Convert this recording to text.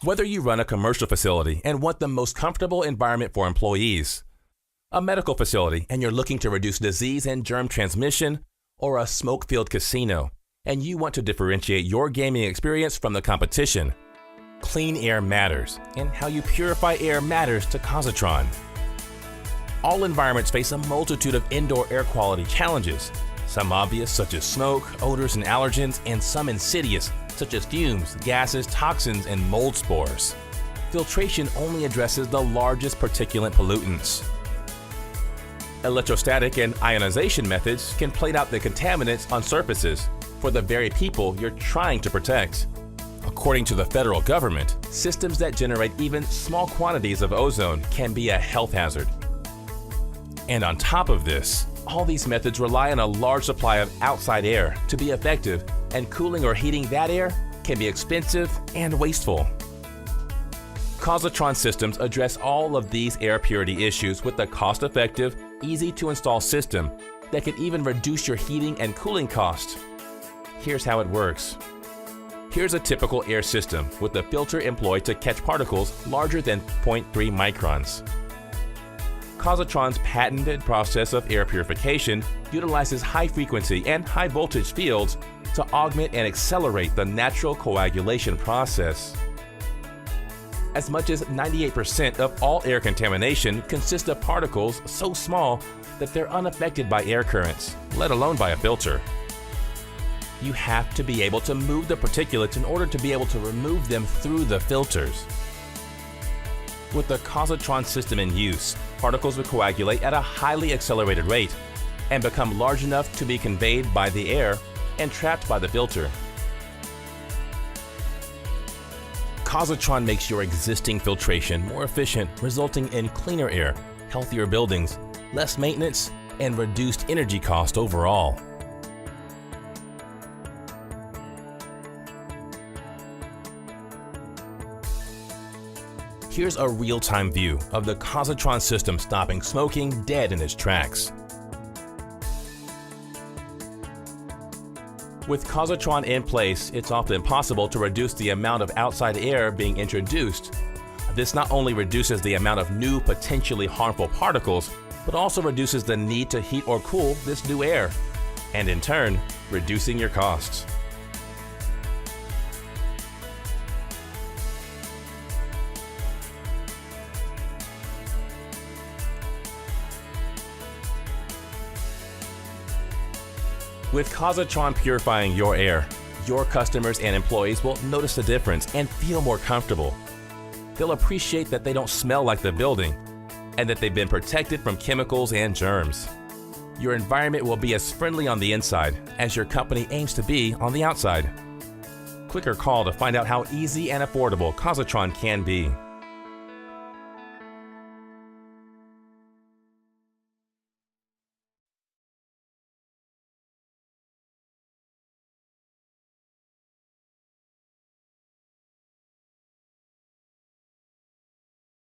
Whether you run a commercial facility and want the most comfortable environment for employees, a medical facility and you're looking to reduce disease and germ transmission, or a smoke-filled casino and you want to differentiate your gaming experience from the competition, clean air matters, and how you purify air matters to Cosatron. All environments face a multitude of indoor air quality challenges, some obvious such as smoke, odors, and allergens, and some insidious such as fumes, gases, toxins, and mold spores. Filtration only addresses the largest particulate pollutants. Electrostatic and ionization methods can plate out the contaminants on surfaces for the very people you're trying to protect. According to the federal government, systems that generate even small quantities of ozone can be a health hazard. And on top of this, all these methods rely on a large supply of outside air to be effective, and cooling or heating that air can be expensive and wasteful. Cosatron systems address all of these air purity issues with a cost-effective, easy-to-install system that can even reduce your heating and cooling costs. Here's how it works. Here's a typical air system with a filter employed to catch particles larger than 0.3 microns. Cosatron's patented process of air purification utilizes high-frequency and high-voltage fields to augment and accelerate the natural coagulation process. As much as 98% of all air contamination consists of particles so small that they're unaffected by air currents, let alone by a filter. You have to be able to move the particulates in order to be able to remove them through the filters. With the Cosatron system in use, particles will coagulate at a highly accelerated rate and become large enough to be conveyed by the air and trapped by the filter. Cosatron makes your existing filtration more efficient, resulting in cleaner air, healthier buildings, less maintenance, and reduced energy cost overall. Here's a real-time view of the Cosatron system stopping smoking dead in its tracks. With Cosatron in place, it's often possible to reduce the amount of outside air being introduced. This not only reduces the amount of new potentially harmful particles, but also reduces the need to heat or cool this new air, and in turn, reducing your costs. With Cosatron purifying your air, your customers and employees will notice the difference and feel more comfortable. They'll appreciate that they don't smell like the building and that they've been protected from chemicals and germs. Your environment will be as friendly on the inside as your company aims to be on the outside. Click or call to find out how easy and affordable Cosatron can be.